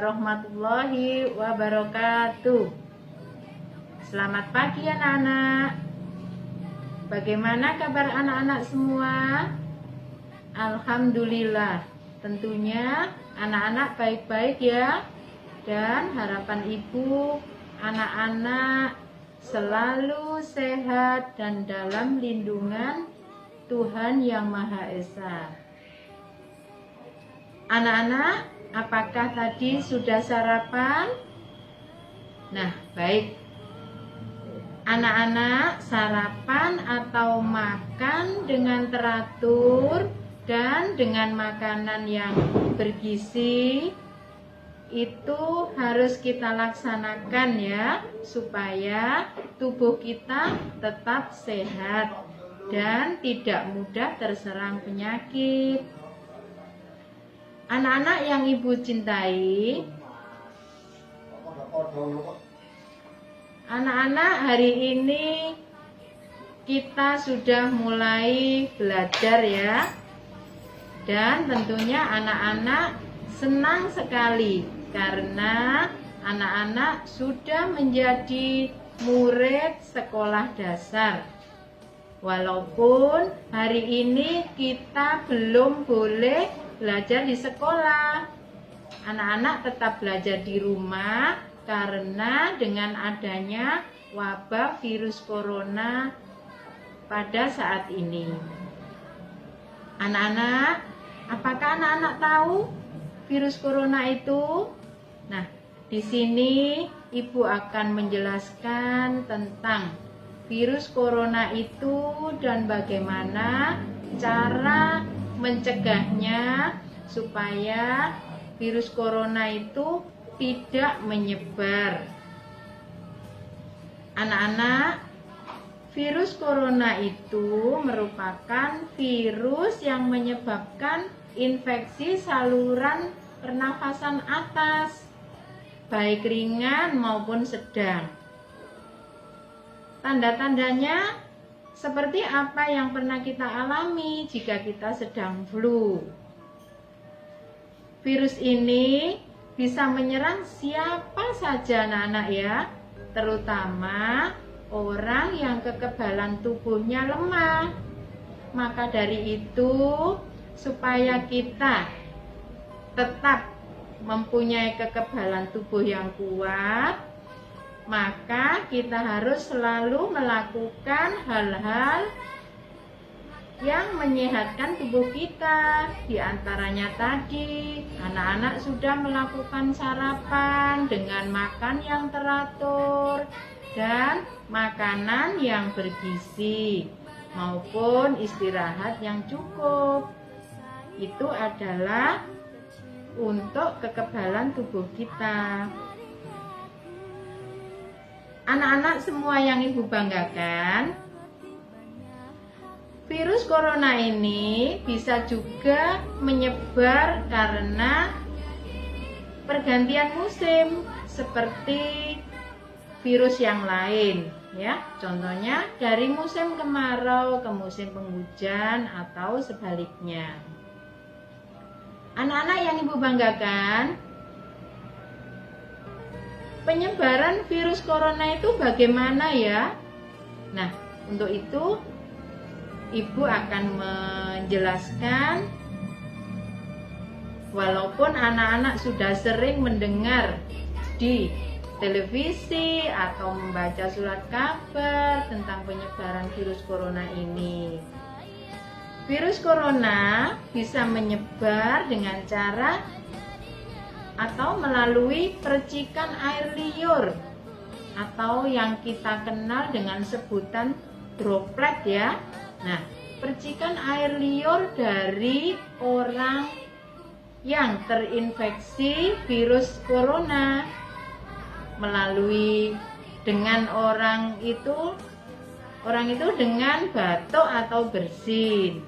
warahmatullahi wabarakatuh. Selamat pagi anak-anak. Bagaimana kabar anak-anak semua? Alhamdulillah. Tentunya anak-anak baik-baik ya. Dan harapan ibu, anak-anak selalu sehat dan dalam lindungan Tuhan Yang Maha Esa. Anak-anak, apakah tadi sudah sarapan? Nah, baik. Anak-anak sarapan atau makan dengan teratur dan dengan makanan yang bergizi itu harus kita laksanakan ya, supaya tubuh kita tetap sehat dan tidak mudah terserang penyakit. Anak-anak yang ibu cintai, anak-anak hari ini kita sudah mulai belajar ya. Dan tentunya anak-anak senang sekali karena anak-anak sudah menjadi murid sekolah dasar. Walaupun hari ini kita belum boleh belajar di sekolah, anak-anak tetap belajar di rumah karena dengan adanya wabah virus corona pada saat ini. Anak-anak, apakah anak-anak tahu virus corona itu? Nah, di sini ibu akan menjelaskan tentang virus corona itu dan bagaimana cara mencegahnya supaya virus corona itu tidak menyebar. Anak-anak, virus corona itu merupakan virus yang menyebabkan infeksi saluran pernafasan atas, baik ringan maupun sedang. Tanda-tandanya seperti apa yang pernah kita alami jika kita sedang flu. Virus ini bisa menyerang siapa saja anak-anak ya, terutama orang yang kekebalan tubuhnya lemah. Maka dari itu, supaya kita tetap mempunyai kekebalan tubuh yang kuat, maka kita harus selalu melakukan hal-hal yang menyehatkan tubuh kita. Di antaranya tadi, anak-anak sudah melakukan sarapan dengan makan yang teratur dan makanan yang bergizi maupun istirahat yang cukup. Itu adalah untuk kekebalan tubuh kita. Anak-anak semua yang ibu banggakan, virus corona ini bisa juga menyebar karena pergantian musim seperti virus yang lain ya. Contohnya dari musim kemarau ke musim penghujan atau sebaliknya. Anak-anak yang ibu banggakan, penyebaran virus corona itu bagaimana ya? Nah, untuk itu ibu akan menjelaskan. Walaupun anak-anak sudah sering mendengar di televisi atau membaca surat kabar tentang penyebaran virus corona ini. Virus corona bisa menyebar dengan cara atau melalui percikan air liur atau yang kita kenal dengan sebutan droplet ya. Nah, percikan air liur dari orang yang terinfeksi virus corona melalui dengan orang itu dengan batuk atau bersin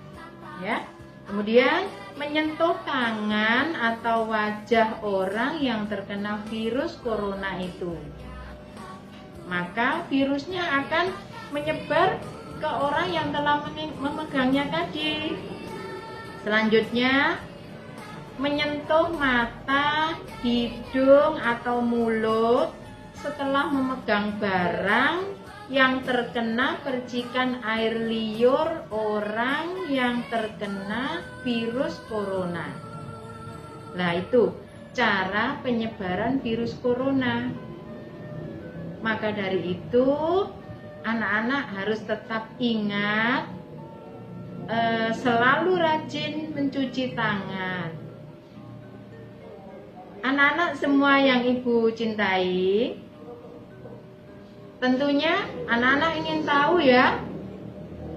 ya. Kemudian menyentuh tangan atau wajah orang yang terkena virus corona itu, maka virusnya akan menyebar ke orang yang telah memegangnya tadi. Selanjutnya, menyentuh mata, hidung, atau mulut setelah memegang barang yang terkena percikan air liur orang yang terkena virus corona. Nah, itu cara penyebaran virus corona. Maka dari itu, anak-anak harus tetap ingat selalu rajin mencuci tangan. Anak-anak semua yang Ibu cintai, tentunya anak-anak ingin tahu ya,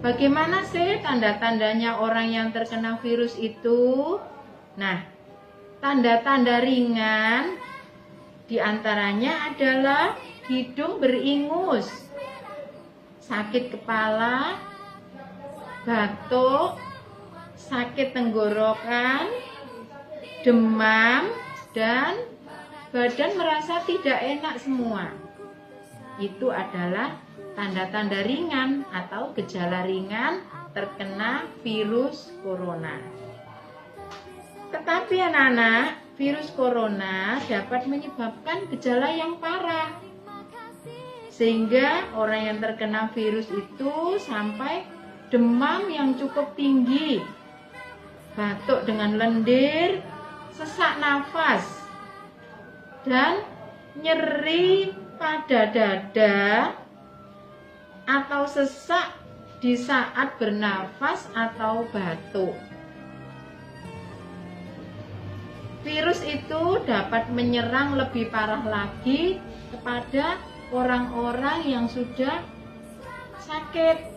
bagaimana sih tanda-tandanya orang yang terkena virus itu? Nah, tanda-tanda ringan diantaranya adalah hidung beringus, sakit kepala, batuk, sakit tenggorokan, demam, dan badan merasa tidak enak semua. Itu adalah tanda-tanda ringan atau gejala ringan terkena virus corona. Tetapi anak-anak, virus corona dapat menyebabkan gejala yang parah. Sehingga orang yang terkena virus itu sampai demam yang cukup tinggi, batuk dengan lendir, sesak nafas, dan nyeri pada dada atau sesak di saat bernafas atau batuk. Virus itu dapat menyerang lebih parah lagi kepada orang-orang yang sudah sakit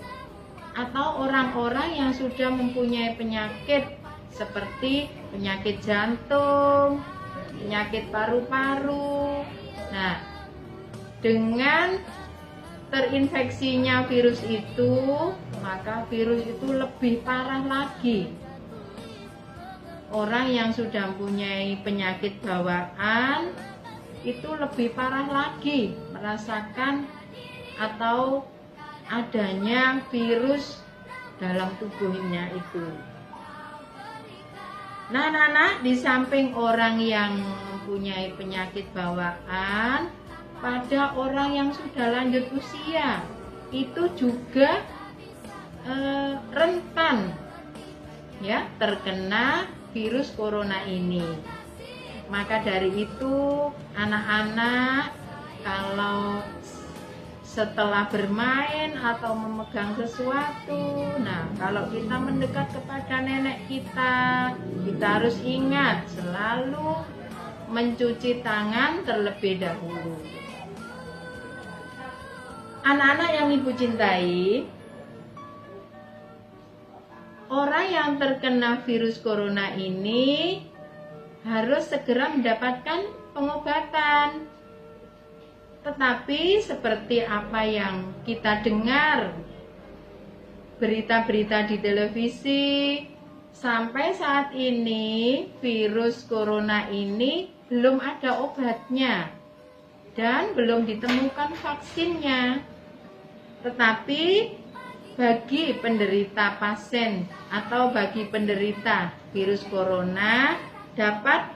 atau orang-orang yang sudah mempunyai penyakit seperti penyakit jantung, penyakit paru-paru. Nah, dengan terinfeksinya virus itu, maka virus itu lebih parah lagi. Orang yang sudah mempunyai penyakit bawaan itu lebih parah lagi merasakan atau adanya virus dalam tubuhnya itu. Nah, anak-anak, di samping orang yang mempunyai penyakit bawaan, pada orang yang sudah lanjut usia itu juga rentan ya terkena virus corona ini. Maka dari itu, anak-anak kalau setelah bermain atau memegang sesuatu, nah kalau kita mendekat kepada nenek kita harus ingat selalu mencuci tangan terlebih dahulu. Anak-anak yang Ibu cintai, orang yang terkena virus corona ini harus segera mendapatkan pengobatan. Tetapi seperti apa yang kita dengar berita-berita di televisi, sampai saat ini virus corona ini belum ada obatnya dan belum ditemukan vaksinnya. Tetapi bagi penderita pasien atau bagi penderita virus corona dapat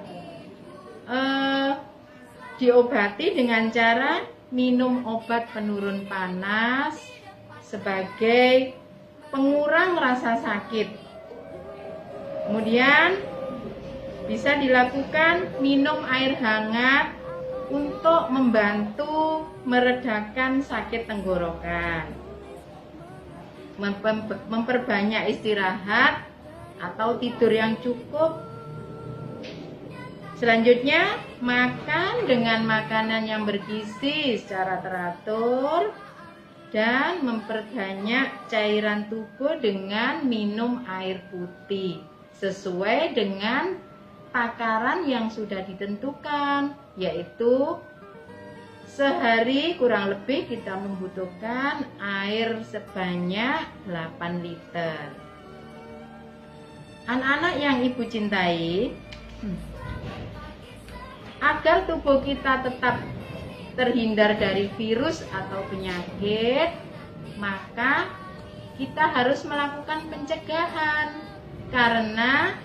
diobati dengan cara minum obat penurun panas sebagai pengurang rasa sakit. Kemudian bisa dilakukan minum air hangat untuk membantu meredakan sakit tenggorokan. Memperbanyak istirahat atau tidur yang cukup. Selanjutnya, makan dengan makanan yang bergizi secara teratur dan memperbanyak cairan tubuh dengan minum air putih sesuai dengan takaran yang sudah ditentukan, yaitu sehari kurang lebih kita membutuhkan air sebanyak 8 liter. Anak-anak yang Ibu cintai, agar tubuh kita tetap terhindar dari virus atau penyakit, maka kita harus melakukan pencegahan. Karena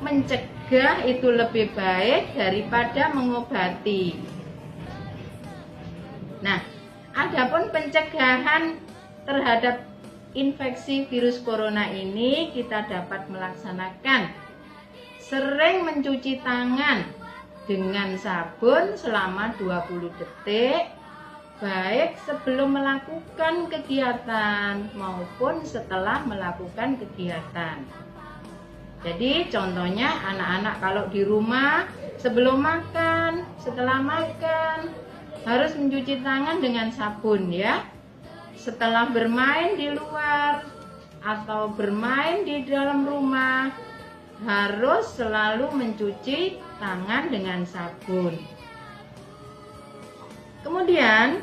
mencegah itu lebih baik daripada mengobati. Nah, adapun pencegahan terhadap infeksi virus corona ini kita dapat melaksanakan sering mencuci tangan dengan sabun selama 20 detik, baik sebelum melakukan kegiatan maupun setelah melakukan kegiatan. Jadi contohnya anak-anak kalau di rumah sebelum makan, setelah makan harus mencuci tangan dengan sabun ya. Setelah bermain di luar atau bermain di dalam rumah harus selalu mencuci tangan dengan sabun. Kemudian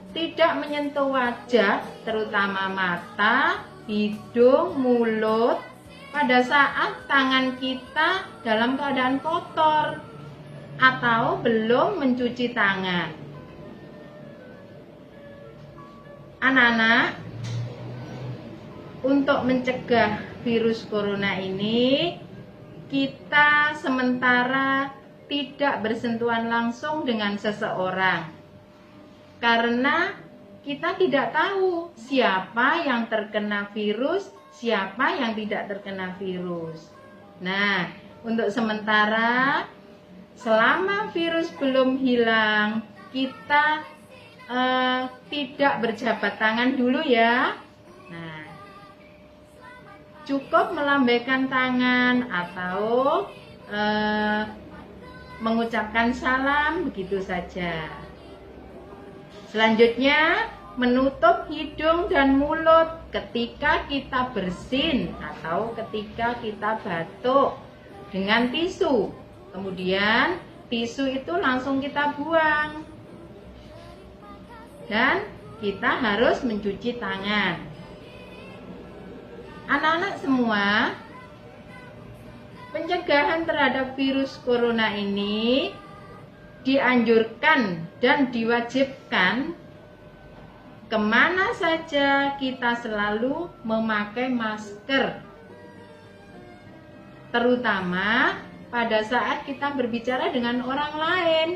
tidak menyentuh wajah, terutama mata, hidung, mulut pada saat tangan kita dalam keadaan kotor atau belum mencuci tangan. Anak-anak, untuk mencegah virus corona ini, kita sementara tidak bersentuhan langsung dengan seseorang. Karena kita tidak tahu siapa yang terkena virus, siapa yang tidak terkena virus. Nah, untuk sementara, selama virus belum hilang, kita tidak berjabat tangan dulu ya. Nah, cukup melambaikan tangan atau mengucapkan salam, begitu saja. Selanjutnya, menutup hidung dan mulut ketika kita bersin atau ketika kita batuk dengan tisu. Kemudian tisu itu langsung kita buang. Dan kita harus mencuci tangan. Anak-anak semua, pencegahan terhadap virus corona ini dianjurkan dan diwajibkan kemana saja kita selalu memakai masker, terutama pada saat kita berbicara dengan orang lain.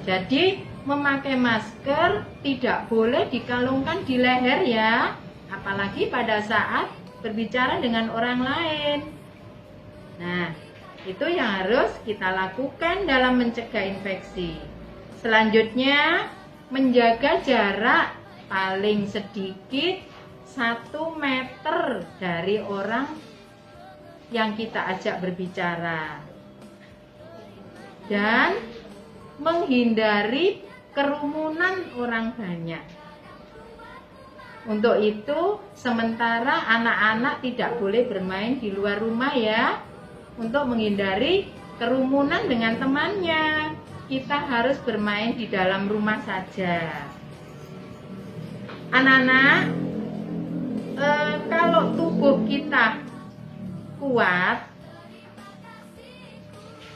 Jadi memakai masker tidak boleh dikalungkan di leher ya, apalagi pada saat berbicara dengan orang lain. Nah, itu yang harus kita lakukan dalam mencegah infeksi. Selanjutnya, menjaga jarak paling sedikit 1 meter dari orang yang kita ajak berbicara. Dan menghindari kerumunan orang banyak. Untuk itu, sementara anak-anak tidak boleh bermain di luar rumah ya. Untuk menghindari kerumunan dengan temannya, kita harus bermain di dalam rumah saja. Anak-anak, kalau tubuh kita kuat,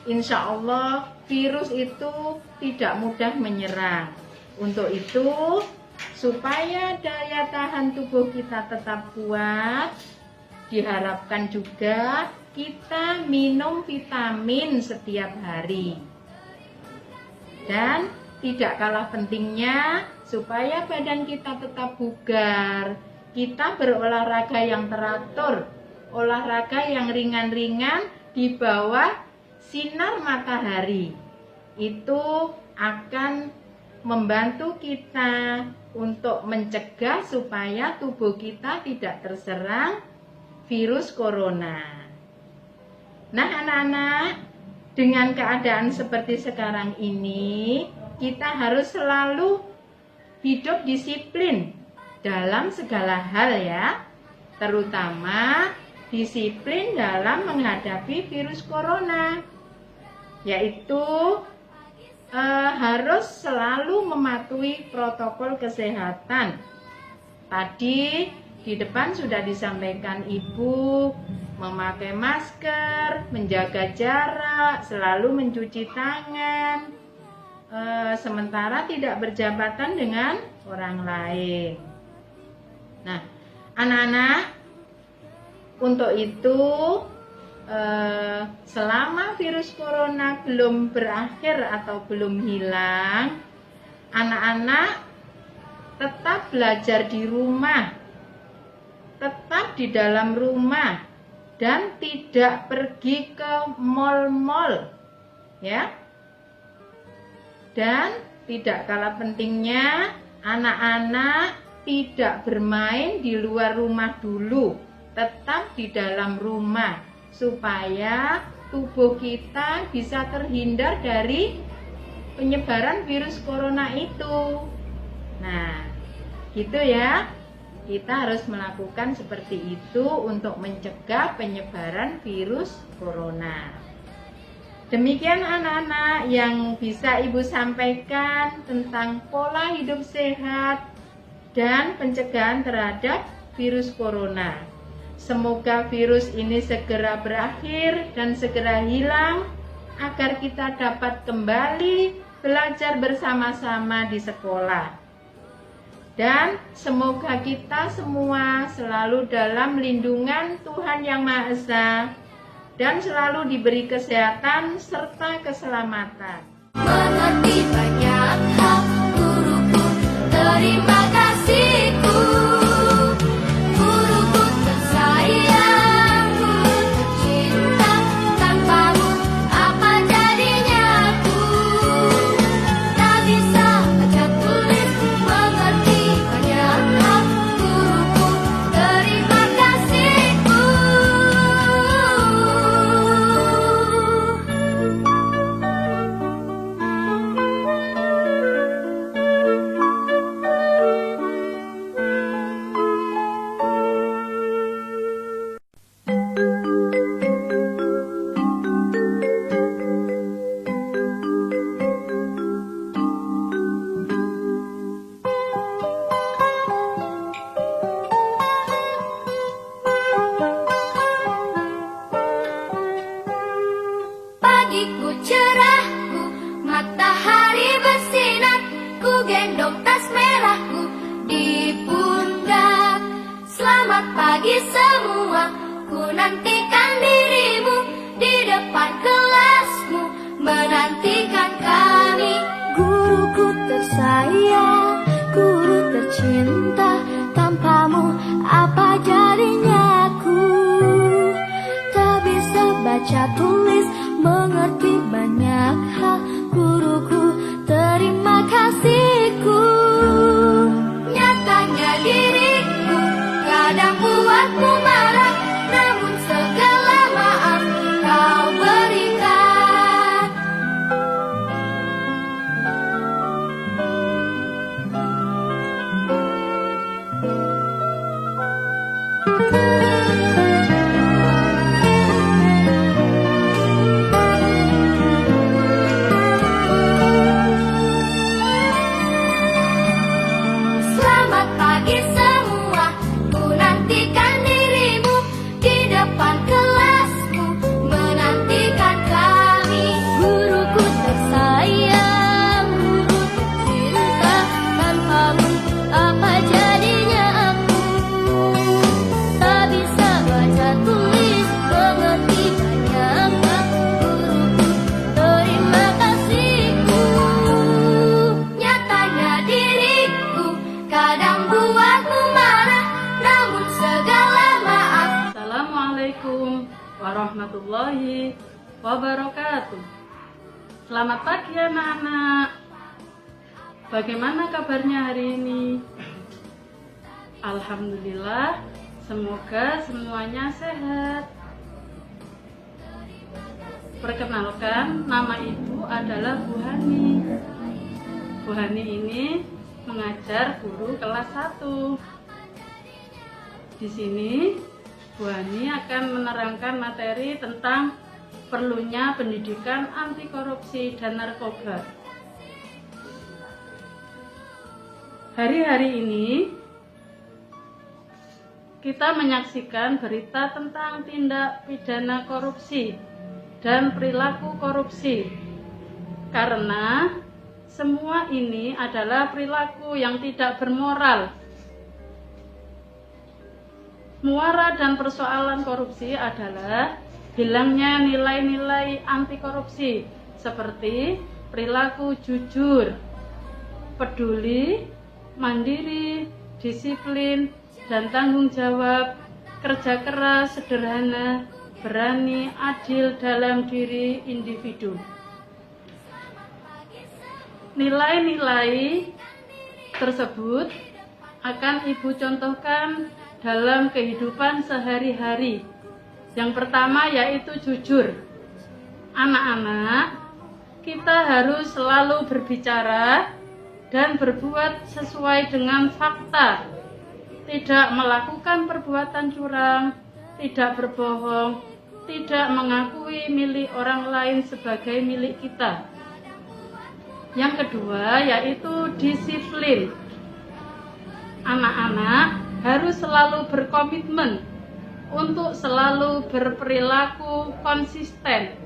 insya Allah virus itu tidak mudah menyerang. Untuk itu, supaya daya tahan tubuh kita tetap kuat, diharapkan juga kita minum vitamin setiap hari. Dan tidak kalah pentingnya, supaya badan kita tetap bugar, kita berolahraga yang teratur, olahraga yang ringan-ringan di bawah sinar matahari. Itu akan membantu kita untuk mencegah supaya tubuh kita tidak terserang virus corona. Nah anak-anak, dengan keadaan seperti sekarang ini, kita harus selalu hidup disiplin dalam segala hal ya, terutama disiplin dalam menghadapi virus corona, yaitu harus selalu mematuhi protokol kesehatan. Tadi di depan sudah disampaikan Ibu, memakai masker, menjaga jarak, selalu mencuci tangan, sementara tidak berjabatan dengan orang lain. Nah, anak-anak, Untuk itu, selama virus corona belum berakhir atau belum hilang, anak-anak tetap belajar di rumah, tetap di dalam rumah, dan tidak pergi ke mal-mal, ya. Dan tidak kalah pentingnya, anak-anak tidak bermain di luar rumah dulu, tetap di dalam rumah, supaya tubuh kita bisa terhindar dari penyebaran virus corona itu. Nah, gitu ya. Kita harus melakukan seperti itu untuk mencegah penyebaran virus corona. Demikian anak-anak yang bisa Ibu sampaikan tentang pola hidup sehat dan pencegahan terhadap virus corona. Semoga virus ini segera berakhir dan segera hilang agar kita dapat kembali belajar bersama-sama di sekolah. Dan semoga kita semua selalu dalam lindungan Tuhan Yang Maha Esa dan selalu diberi kesehatan serta keselamatan. Mengerti banyak hal, guruku, terima kasihku. Guruku tersayang, guru tercinta, tanpamu apa jadinya aku? Tak bisa baca tulis, mengerti banyak hal, guruku, terima kasihku. Pagiku cerahku, matahari bersinar, ku gendong tas merahku di pundak. Selamat pagi semua, ku nantikan dirimu di depan kelasmu, menantikan kami. Guruku tersayang, guru tercinta, tanpamu apa jadinya aku? Tak bisa baca tulis, mengerti banyak hal, guruku, terima kasihku. Nyatanya diriku kadang buatmu marah, namun segala maaf kau berikan. Selamat pagi semua, ku nantikan dirimu di depan kelasmu, menantikan kami. Guruku tersayang, guru tercinta, tanpamu apa jadinya aku? Tak bisa baca tulis, mengerti banyak hal, guruku, terima kasihku. Nyatanya diriku kadang buatmu marah, namun segala maaf. Assalamualaikum warahmatullahi wabarakatuh. Selamat pagi anak-anak. Bagaimana kabarnya hari ini? Alhamdulillah, semoga semuanya sehat. Perkenalkan, nama ibu adalah Bu Hani. Bu Hani ini mengajar guru kelas 1. Di sini Bu Hani akan menerangkan materi tentang perlunya pendidikan anti korupsi dan narkoba. Hari-hari ini kita menyaksikan berita tentang tindak pidana korupsi dan perilaku korupsi, karena semua ini adalah perilaku yang tidak bermoral. Muara dan persoalan korupsi adalah hilangnya nilai-nilai anti korupsi seperti perilaku jujur, peduli, mandiri, disiplin, dan tanggung jawab, kerja keras, sederhana, berani, adil dalam diri individu. Nilai-nilai tersebut akan Ibu contohkan dalam kehidupan sehari-hari. Yang pertama yaitu jujur. Anak-anak, kita harus selalu berbicara dan berbuat sesuai dengan fakta. Tidak melakukan perbuatan curang, tidak berbohong, tidak mengakui milik orang lain sebagai milik kita. Yang kedua yaitu disiplin. Anak-anak harus selalu berkomitmen untuk selalu berperilaku konsisten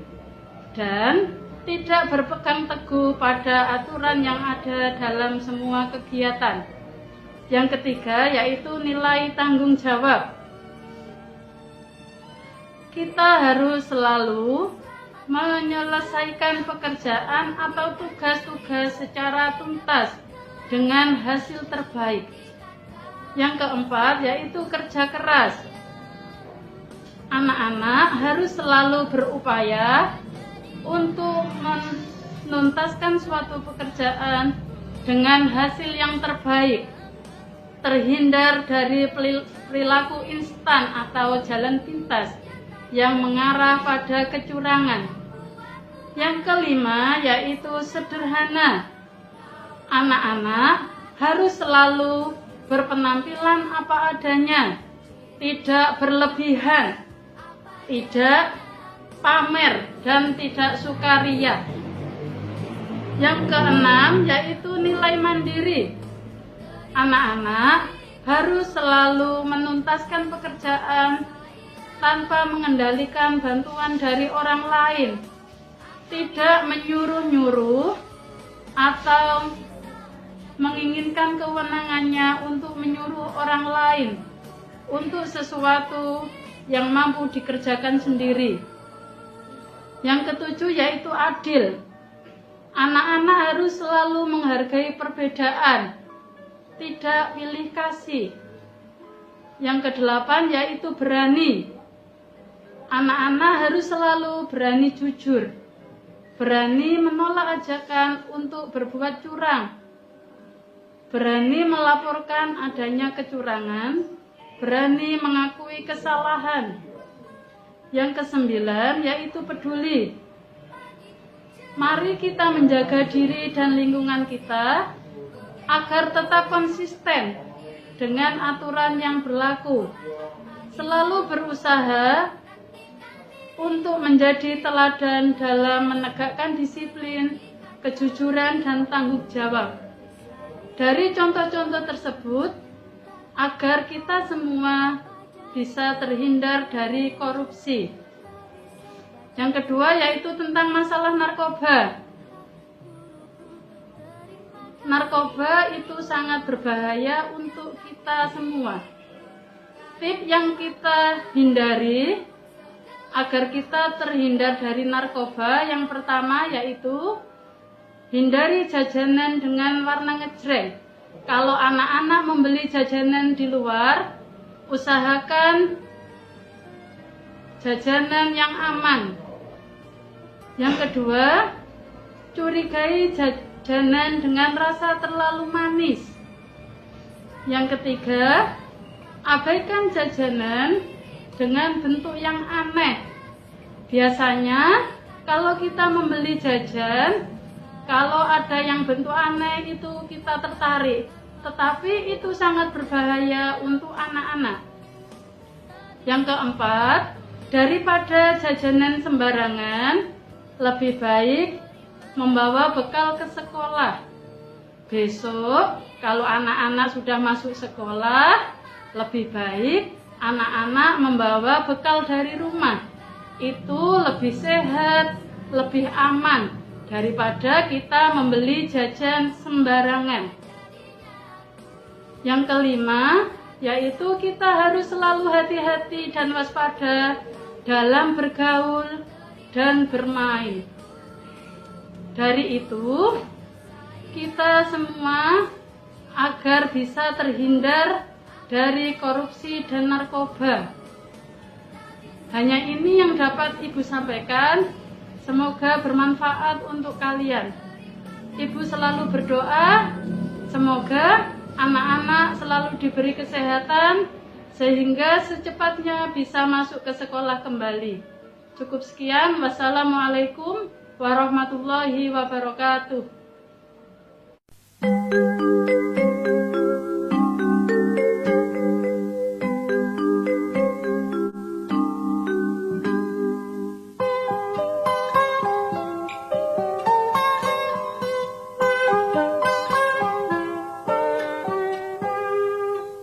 dan tidak berpegang teguh pada aturan yang ada dalam semua kegiatan. Yang ketiga yaitu nilai tanggung jawab. Kita harus selalu menyelesaikan pekerjaan atau tugas-tugas secara tuntas dengan hasil terbaik. Yang keempat yaitu kerja keras. Anak-anak harus selalu berupaya untuk menuntaskan suatu pekerjaan dengan hasil yang terbaik. Terhindar dari perilaku instan atau jalan pintas yang mengarah pada kecurangan. Yang kelima yaitu sederhana. Anak-anak harus selalu berpenampilan apa adanya, tidak berlebihan, tidak pamer, dan tidak sukaria. Yang keenam yaitu nilai mandiri. Anak-anak harus selalu menuntaskan pekerjaan tanpa mengendalikan bantuan dari orang lain, tidak menyuruh-nyuruh atau menginginkan kewenangannya untuk menyuruh orang lain untuk sesuatu yang mampu dikerjakan sendiri. Yang ketujuh yaitu adil. Anak-anak harus selalu menghargai perbedaan, tidak pilih kasih. Yang kedelapan yaitu berani. Anak-anak harus selalu berani jujur, berani menolak ajakan untuk berbuat curang, berani melaporkan adanya kecurangan, berani mengakui kesalahan. Yang kesembilan yaitu peduli. Mari kita menjaga diri dan lingkungan kita agar tetap konsisten dengan aturan yang berlaku. Selalu berusaha untuk menjadi teladan dalam menegakkan disiplin, kejujuran, dan tanggung jawab. Dari contoh-contoh tersebut, agar kita semua bisa terhindar dari korupsi. Yang kedua yaitu tentang masalah narkoba. Narkoba itu sangat berbahaya untuk kita semua. Tips yang kita hindari agar kita terhindar dari narkoba, yang pertama yaitu hindari jajanan dengan warna ngejreng. Kalau anak-anak membeli jajanan di luar, usahakan jajanan yang aman. Yang kedua, curigai jajanan dengan rasa terlalu manis. Yang ketiga, abaikan jajanan dengan bentuk yang aneh. Biasanya kalau kita membeli jajan, kalau ada yang bentuk aneh itu kita tertarik, tetapi itu sangat berbahaya untuk anak-anak. Yang keempat, daripada jajanan sembarangan, lebih baik membawa bekal ke sekolah. Besok kalau anak-anak sudah masuk sekolah, lebih baik anak-anak membawa bekal dari rumah. Itu lebih sehat, lebih aman daripada kita membeli jajan sembarangan. Yang kelima, yaitu kita harus selalu hati-hati dan waspada dalam bergaul dan bermain. Dari itu, kita semua agar bisa terhindar dari korupsi dan narkoba. Hanya ini yang dapat Ibu sampaikan. Semoga bermanfaat untuk kalian. Ibu selalu berdoa, semoga anak-anak selalu diberi kesehatan sehingga secepatnya bisa masuk ke sekolah kembali. Cukup sekian. Wassalamualaikum warahmatullahi wabarakatuh.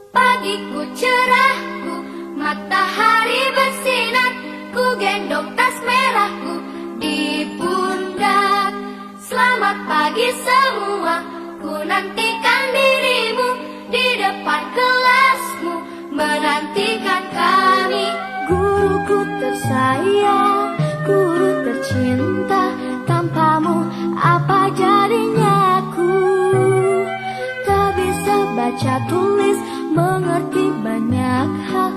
Pagiku cerahku, matahari bersinar, ku gendong tas merahku di pundak. Selamat pagi semua, ku nantikan dirimu di depan kelasmu, menantikan kami. Guruku tersayang, guru tercinta, tanpamu apa jadinya aku? Tak bisa baca tulis, mengerti banyak hal,